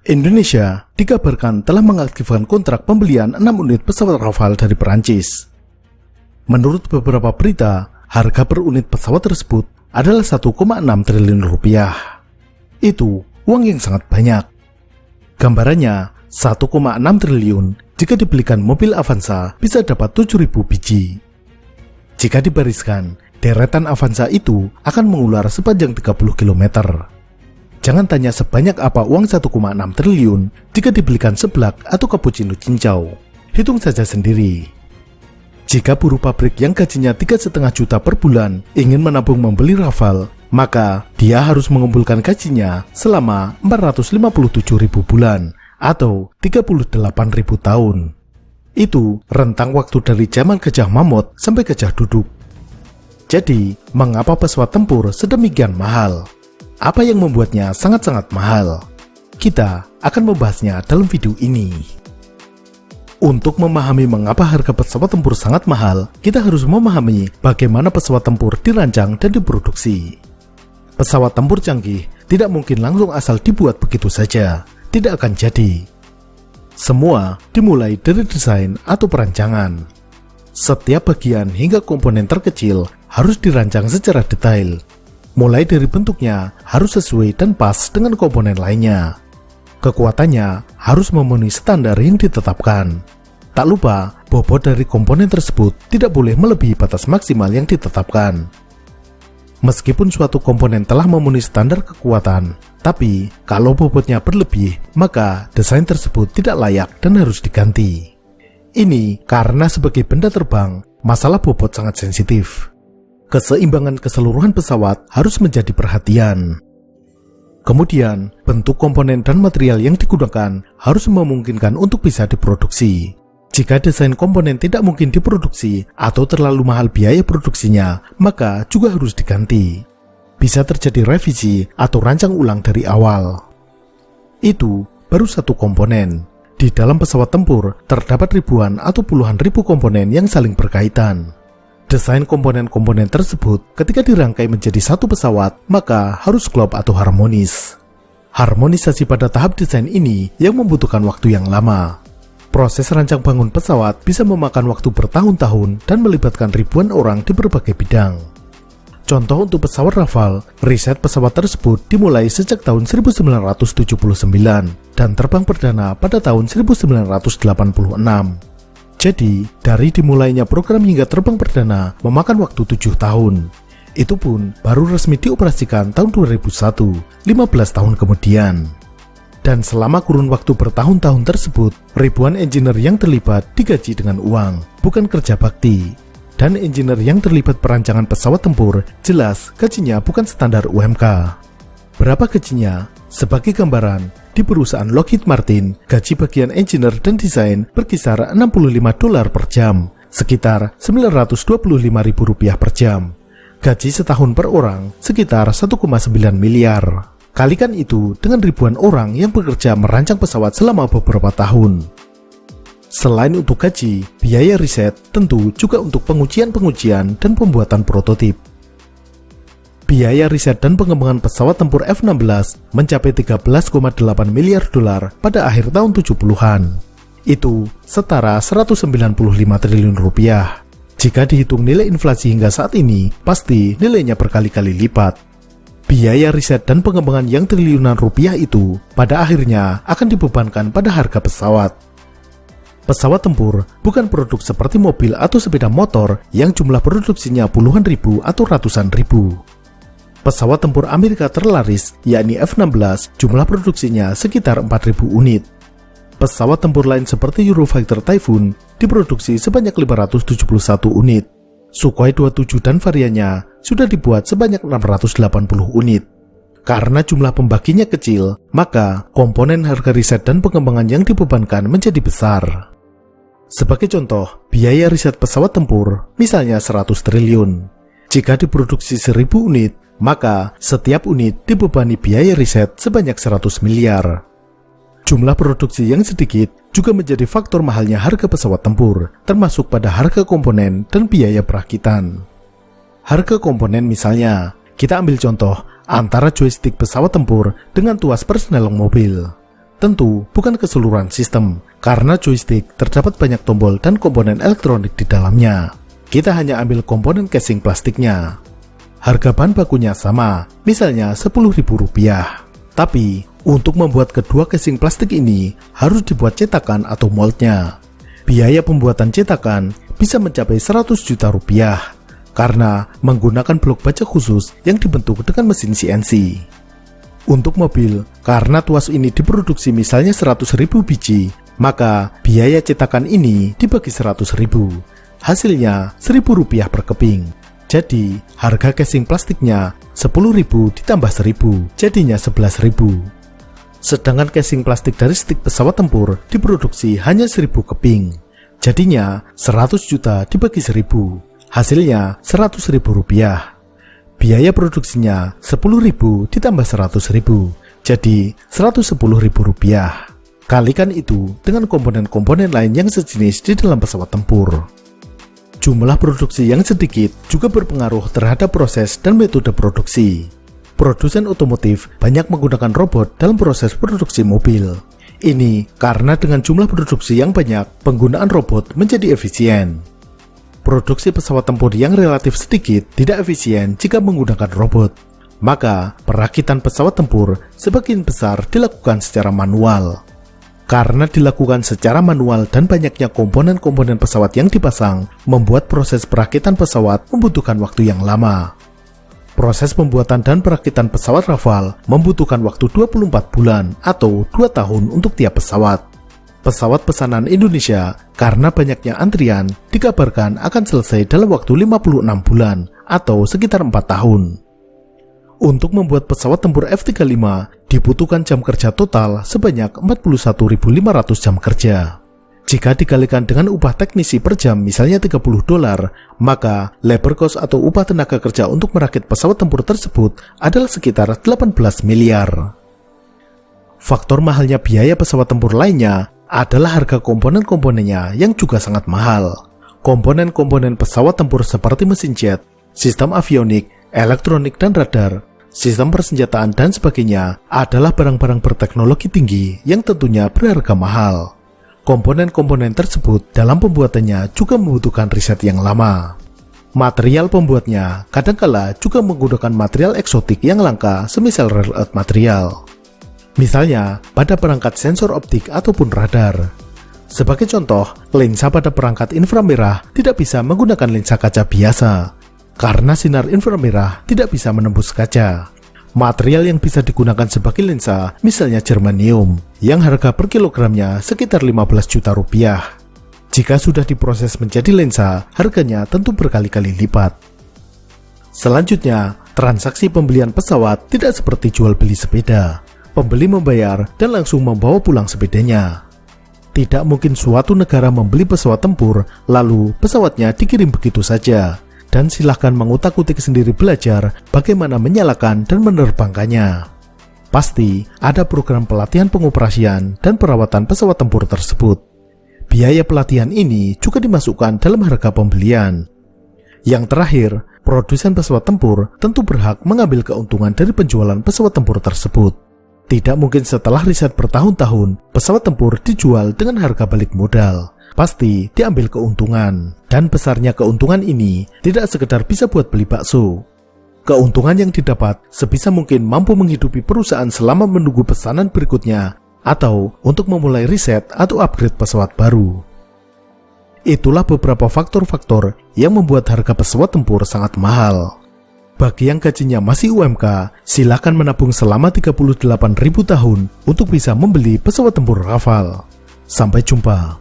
Indonesia dikabarkan telah mengaktifkan kontrak pembelian 6 unit pesawat Rafale dari Perancis. Menurut beberapa berita, harga per unit pesawat tersebut adalah 1,6 triliun rupiah. Itu uang yang sangat banyak. Gambarannya, 1,6 triliun jika dibelikan mobil Avanza bisa dapat 7.000 biji. Jika dibariskan, deretan Avanza itu akan mengular sepanjang 30 km. Jangan tanya sebanyak apa uang 1,6 triliun jika dibelikan seblak atau cappuccino cincau. Hitung saja sendiri. Jika buruh pabrik yang gajinya 3,5 juta per bulan ingin menabung membeli Rafale, maka dia harus mengumpulkan gajinya selama 457.000 bulan atau 38.000 tahun. Itu rentang waktu dari zaman Gajah Mamut sampai Gajah Duduk. Jadi, mengapa pesawat tempur sedemikian mahal? Apa yang membuatnya sangat-sangat mahal? Kita akan membahasnya dalam video ini. Untuk memahami mengapa harga pesawat tempur sangat mahal, kita harus memahami bagaimana pesawat tempur dirancang dan diproduksi. Pesawat tempur canggih tidak mungkin langsung asal dibuat begitu saja, tidak akan jadi. Semua dimulai dari desain atau perancangan. Setiap bagian hingga komponen terkecil harus dirancang secara detail. Mulai dari bentuknya harus sesuai dan pas dengan komponen lainnya. Kekuatannya harus memenuhi standar yang ditetapkan. Tak lupa, bobot dari komponen tersebut tidak boleh melebihi batas maksimal yang ditetapkan. Meskipun suatu komponen telah memenuhi standar kekuatan, tapi kalau bobotnya berlebih, maka desain tersebut tidak layak dan harus diganti. Ini karena sebagai benda terbang, masalah bobot sangat sensitif. Keseimbangan keseluruhan pesawat harus menjadi perhatian. Kemudian, bentuk komponen dan material yang digunakan harus memungkinkan untuk bisa diproduksi. Jika desain komponen tidak mungkin diproduksi atau terlalu mahal biaya produksinya, maka juga harus diganti. Bisa terjadi revisi atau rancang ulang dari awal. Itu baru satu komponen. Di dalam pesawat tempur terdapat ribuan atau puluhan ribu komponen yang saling berkaitan. Desain komponen-komponen tersebut ketika dirangkai menjadi satu pesawat, maka harus klop atau harmonis. Harmonisasi pada tahap desain ini yang membutuhkan waktu yang lama. Proses rancang bangun pesawat bisa memakan waktu bertahun-tahun dan melibatkan ribuan orang di berbagai bidang. Contoh untuk pesawat Rafale, riset pesawat tersebut dimulai sejak tahun 1979 dan terbang perdana pada tahun 1986. Jadi, dari dimulainya program hingga terbang perdana memakan waktu 7 tahun. Itu pun baru resmi dioperasikan tahun 2001, 15 tahun kemudian. Dan selama kurun waktu bertahun-tahun tersebut, ribuan engineer yang terlibat digaji dengan uang, bukan kerja bakti. Dan engineer yang terlibat perancangan pesawat tempur, jelas gajinya bukan standar UMK. Berapa gajinya? Sebagai gambaran, di perusahaan Lockheed Martin, gaji bagian engineer dan desain berkisar $65 per jam, sekitar Rp925.000 per jam. Gaji setahun per orang sekitar 1,9 miliar. Kalikan itu dengan ribuan orang yang bekerja merancang pesawat selama beberapa tahun. Selain untuk gaji, biaya riset tentu juga untuk pengujian-pengujian dan pembuatan prototip. Biaya riset dan pengembangan pesawat tempur F-16 mencapai $13,8 miliar pada akhir tahun 70-an. Itu setara 195 triliun rupiah. Jika dihitung nilai inflasi hingga saat ini, pasti nilainya berkali-kali lipat. Biaya riset dan pengembangan yang triliunan rupiah itu pada akhirnya akan dibebankan pada harga pesawat. Pesawat tempur bukan produk seperti mobil atau sepeda motor yang jumlah produksinya puluhan ribu atau ratusan ribu. Pesawat tempur Amerika terlaris, yakni F-16, jumlah produksinya sekitar 4.000 unit. Pesawat tempur lain seperti Eurofighter Typhoon diproduksi sebanyak 571 unit. Sukhoi 27 dan variannya sudah dibuat sebanyak 680 unit. Karena jumlah pembaginya kecil, maka komponen harga riset dan pengembangan yang dibebankan menjadi besar. Sebagai contoh, biaya riset pesawat tempur misalnya 100 triliun. Jika diproduksi 1000 unit, maka setiap unit dibebani biaya riset sebanyak 100 miliar. Jumlah produksi yang sedikit juga menjadi faktor mahalnya harga pesawat tempur, termasuk pada harga komponen dan biaya perakitan. Harga komponen misalnya, kita ambil contoh antara joystick pesawat tempur dengan tuas persneling mobil. tentu bukan keseluruhan sistem, karena joystick terdapat banyak tombol dan komponen elektronik di dalamnya. Kita hanya ambil komponen casing plastiknya. Harga bahan bakunya sama, misalnya Rp10.000. Tapi, untuk membuat kedua casing plastik ini harus dibuat cetakan atau moldnya. Biaya pembuatan cetakan bisa mencapai Rp100 juta karena menggunakan blok baja khusus yang dibentuk dengan mesin CNC. Untuk mobil, karena tuas ini diproduksi misalnya 100.000 biji, maka biaya cetakan ini dibagi 100.000. Hasilnya Rp1.000 per keping. Jadi, harga casing plastiknya 10.000 ditambah 1.000, jadinya 11.000. Sedangkan casing plastik dari stik pesawat tempur diproduksi hanya 1.000 keping. Jadinya 100 juta dibagi 1.000, hasilnya Rp100.000. Biaya produksinya 10.000 ditambah 100.000, jadi Rp110.000. Kalikan itu dengan komponen-komponen lain yang sejenis di dalam pesawat tempur. Jumlah produksi yang sedikit juga berpengaruh terhadap proses dan metode produksi. Produsen otomotif banyak menggunakan robot dalam proses produksi mobil. Ini karena dengan jumlah produksi yang banyak, penggunaan robot menjadi efisien. Produksi pesawat tempur yang relatif sedikit tidak efisien jika menggunakan robot. Maka, perakitan pesawat tempur sebagian besar dilakukan secara manual. Karena dilakukan secara manual dan banyaknya komponen-komponen pesawat yang dipasang, membuat proses perakitan pesawat membutuhkan waktu yang lama. Proses pembuatan dan perakitan pesawat Rafale membutuhkan waktu 24 bulan atau 2 tahun untuk tiap pesawat. Pesawat pesanan Indonesia, karena banyaknya antrian, dikabarkan akan selesai dalam waktu 56 bulan atau sekitar 4 tahun. Untuk membuat pesawat tempur F-35, dibutuhkan jam kerja total sebanyak 41.500 jam kerja. Jika dikalikan dengan upah teknisi per jam misalnya $30, maka labor cost atau upah tenaga kerja untuk merakit pesawat tempur tersebut adalah sekitar 18 miliar. Faktor mahalnya biaya pesawat tempur lainnya adalah harga komponen-komponennya yang juga sangat mahal. Komponen-komponen pesawat tempur seperti mesin jet, sistem avionik, elektronik dan radar, sistem persenjataan dan sebagainya adalah barang-barang berteknologi tinggi yang tentunya berharga mahal. Komponen-komponen tersebut dalam pembuatannya juga membutuhkan riset yang lama. Material pembuatnya kadangkala juga menggunakan material eksotik yang langka semisal rare earth material. Misalnya pada perangkat sensor optik ataupun radar. Sebagai contoh, lensa pada perangkat inframerah tidak bisa menggunakan lensa kaca biasa. Karena sinar inframerah tidak bisa menembus kaca. Material yang bisa digunakan sebagai lensa misalnya germanium, yang harga per kilogramnya sekitar 15 juta rupiah. Jika sudah diproses menjadi lensa, harganya tentu berkali-kali lipat. Selanjutnya, transaksi pembelian pesawat tidak seperti jual beli sepeda. Pembeli membayar dan langsung membawa pulang sepedanya. Tidak mungkin suatu negara membeli pesawat tempur, lalu pesawatnya dikirim begitu saja. Dan silahkan mengutak-utik sendiri belajar bagaimana menyalakan dan menerbangkannya. Pasti ada program pelatihan pengoperasian dan perawatan pesawat tempur tersebut. Biaya pelatihan ini juga dimasukkan dalam harga pembelian. Yang terakhir, produsen pesawat tempur tentu berhak mengambil keuntungan dari penjualan pesawat tempur tersebut. Tidak mungkin setelah riset bertahun-tahun, pesawat tempur dijual dengan harga balik modal. Pasti diambil keuntungan, dan besarnya keuntungan ini tidak sekedar bisa buat beli bakso. Keuntungan yang didapat sebisa mungkin mampu menghidupi perusahaan selama menunggu pesanan berikutnya atau untuk memulai riset atau upgrade pesawat baru. Itulah beberapa faktor-faktor yang membuat harga pesawat tempur sangat mahal. Bagi yang gajinya masih UMK, silakan menabung selama 38.000 tahun untuk bisa membeli pesawat tempur Rafale. Sampai jumpa.